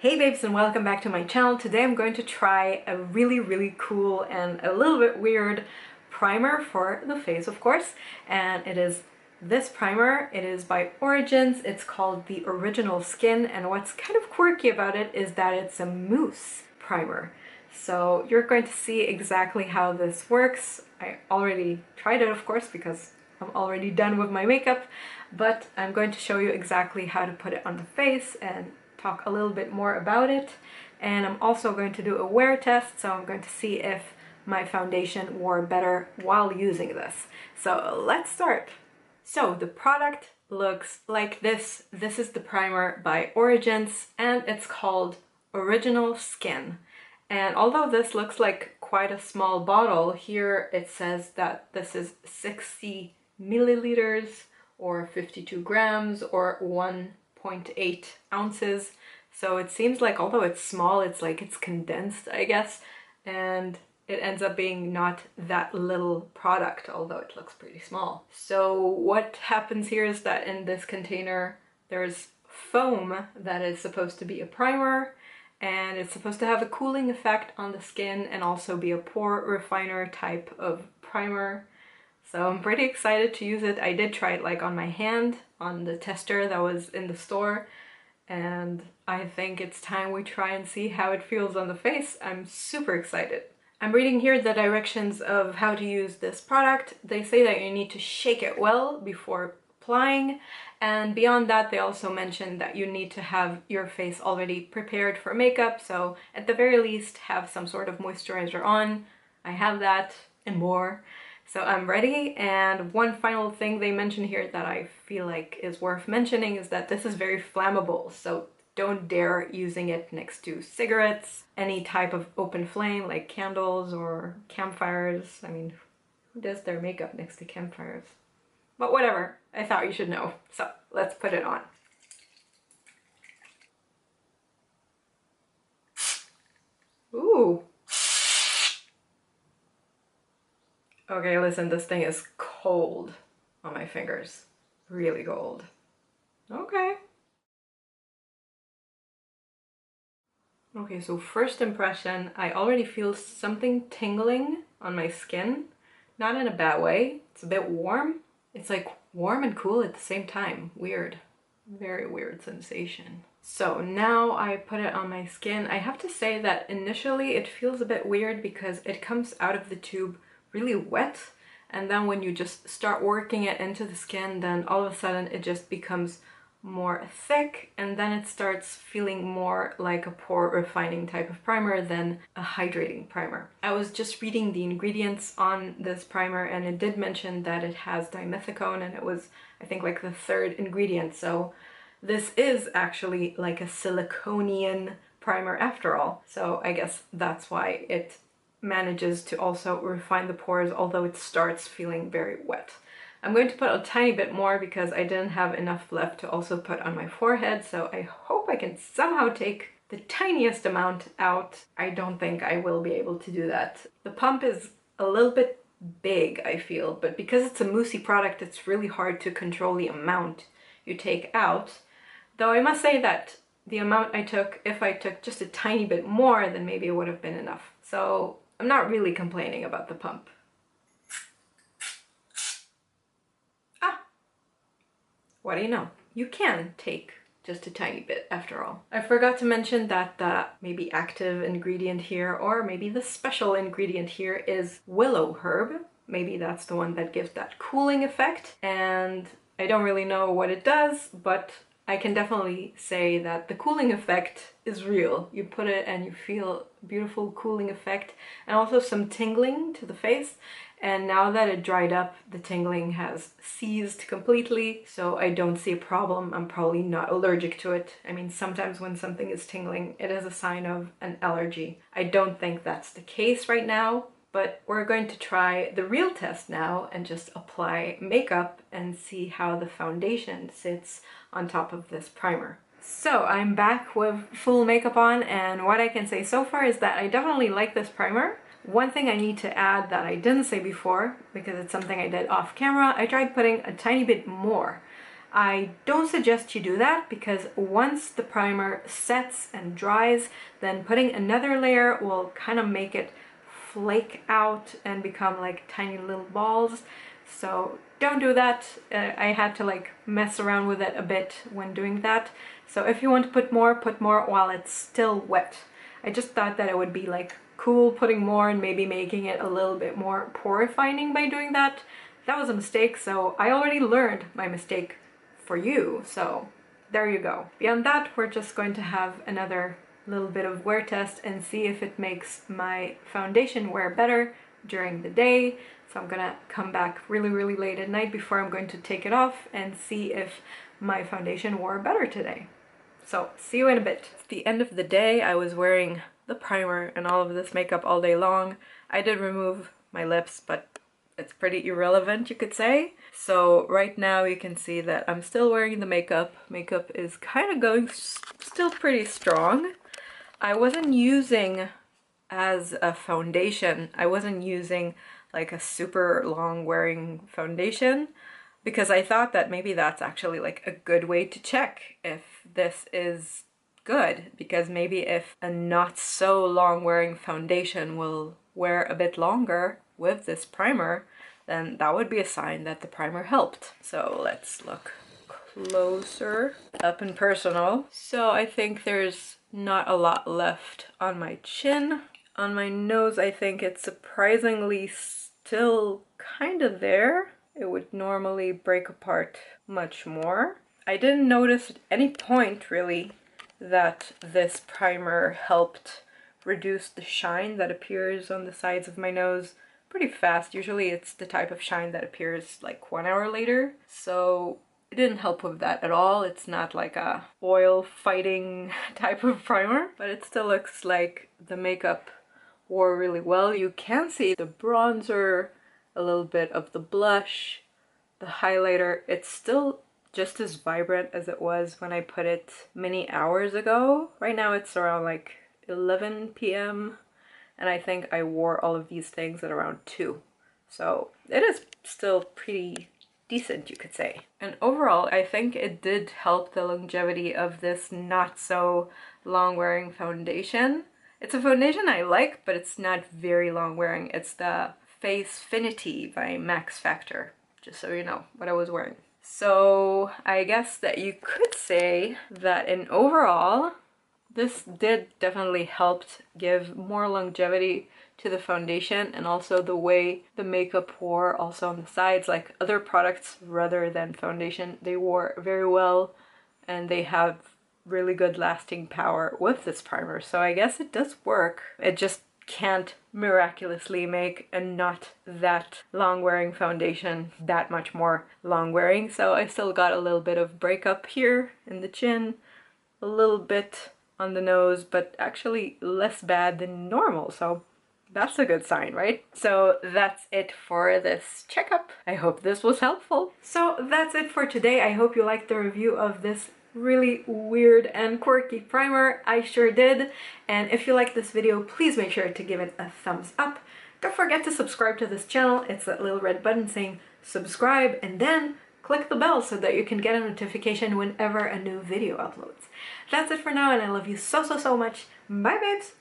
Hey babes, and welcome back to my channel. Today I'm going to try a really cool and a little bit weird primer for the face, of course, and it is this primer. It is by Origins. It's called the Original Skin, and what's kind of quirky about it is that it's a mousse primer. So you're going to see exactly how this works. I already tried it, of course, because I'm already done with my makeup, but I'm going to show you exactly how to put it on the face and talk a little bit more about it. And I'm also going to do a wear test, so I'm going to see if my foundation wore better while using this. So let's start. So the product looks like this. This is the primer by Origins and it's called Original Skin. And although this looks like quite a small bottle, here it says that this is 60 milliliters or 52 grams or 1.8 ounces. So it seems like, although it's small, it's like it's condensed, I guess, and it ends up being not that little product, although it looks pretty small. So what happens here is that in this container there's foam that is supposed to be a primer, and it's supposed to have a cooling effect on the skin and also be a pore refiner type of primer. So I'm pretty excited to use it. I did try it like on my hand on the tester that was in the store, and I think it's time we try and see how it feels on the face. I'm super excited. I'm reading here the directions of how to use this product. They say that you need to shake it well before applying, and beyond that they also mention that you need to have your face already prepared for makeup, so at the very least have some sort of moisturizer on. I have that and more. So I'm ready, and one final thing they mention here that I feel like is worth mentioning is that this is very flammable, so don't dare using it next to cigarettes, any type of open flame like candles or campfires. I mean, who does their makeup next to campfires? But whatever, I thought you should know. So let's put it on. Ooh. Okay, listen, this thing is cold on my fingers. Really cold. Okay. Okay, so first impression, I already feel something tingling on my skin. Not in a bad way. It's a bit warm. It's like warm and cool at the same time. Weird. Very weird sensation. So now I put it on my skin. I have to say that initially it feels a bit weird because it comes out of the tube really wet, and then when you just start working it into the skin, then all of a sudden it just becomes more thick, and then it starts feeling more like a pore refining type of primer than a hydrating primer. I was just reading the ingredients on this primer and it did mention that it has dimethicone, and it was, I think, like the third ingredient, so this is actually like a siliconian primer after all. So I guess that's why it manages to also refine the pores, although it starts feeling very wet. I'm going to put a tiny bit more because I didn't have enough left to also put on my forehead, so I hope I can somehow take the tiniest amount out. I don't think I will be able to do that. The pump is a little bit big, I feel, but because it's a moussey product, it's really hard to control the amount you take out. Though I must say that the amount I took, if I took just a tiny bit more, then maybe it would have been enough. So I'm not really complaining about the pump. What do you know? You can take just a tiny bit after all. I forgot to mention that the maybe active ingredient here, or maybe the special ingredient here, is willow herb. Maybe that's the one that gives that cooling effect, and I don't really know what it does, but I can definitely say that the cooling effect is real. You put it and you feel a beautiful cooling effect, and also some tingling to the face. And now that it dried up, the tingling has ceased completely, so I don't see a problem. I'm probably not allergic to it. I mean, sometimes when something is tingling, it is a sign of an allergy. I don't think that's the case right now, but we're going to try the real test now and just apply makeup and see how the foundation sits on top of this primer. So I'm back with full makeup on, and what I can say so far is that I definitely like this primer. One thing I need to add that I didn't say before, because it's something I did off camera, I tried putting a tiny bit more. I don't suggest you do that because once the primer sets and dries, then putting another layer will kind of make it flake out and become like tiny little balls. So don't do that. I had to like mess around with it a bit when doing that. So if you want to put more while it's still wet. I just thought that it would be like cool putting more and maybe making it a little bit more pore refining by doing that. That was a mistake, so I already learned my mistake for you, so there you go. Beyond that, we're just going to have another little bit of wear test and see if it makes my foundation wear better during the day. So I'm gonna come back really late at night before I'm going to take it off and see if my foundation wore better today. So see you in a bit. At the end of the day, I was wearing the primer and all of this makeup all day long. I did remove my lips, but it's pretty irrelevant, you could say. So right now you can see that I'm still wearing the makeup. Makeup is kind of going still pretty strong. I wasn't using as a foundation, I wasn't using like a super long wearing foundation because I thought that maybe that's actually like a good way to check if this is good, because maybe if a not so long wearing foundation will wear a bit longer with this primer, then that would be a sign that the primer helped. So let's look closer, up and personal. So I think there's not a lot left on my chin. On my nose, I think it's surprisingly still kind of there. It would normally break apart much more. I didn't notice at any point really that this primer helped reduce the shine that appears on the sides of my nose pretty fast. Usually it's the type of shine that appears like 1 hour later. So it didn't help with that at all. It's not like a oil fighting type of primer, but it still looks like the makeup wore really well. You can see the bronzer, a little bit of the blush, the highlighter. It's still just as vibrant as it was when I put it many hours ago. Right now it's around like 11 p.m. and I think I wore all of these things at around 2. So it is still pretty decent, you could say. And overall, I think it did help the longevity of this not so long wearing foundation. It's a foundation I like, but it's not very long wearing. It's the Facefinity by Max Factor, just so you know what I was wearing. So I guess that you could say that in overall, this did definitely help give more longevity to the foundation, and also the way the makeup wore also on the sides. Like other products rather than foundation, they wore very well and they have really good lasting power with this primer. So I guess it does work. It just can't miraculously make a not that long wearing foundation that much more long wearing. So I still got a little bit of breakup here in the chin, a little bit on the nose, but actually less bad than normal. So that's a good sign, right? So that's it for this checkup. I hope this was helpful. So that's it for today. I hope you liked the review of this really weird and quirky primer. I sure did. And if you like this video, please make sure to give it a thumbs up. Don't forget to subscribe to this channel. It's that little red button saying subscribe, and then click the bell so that you can get a notification whenever a new video uploads. That's it for now, and I love you so much. Bye babes!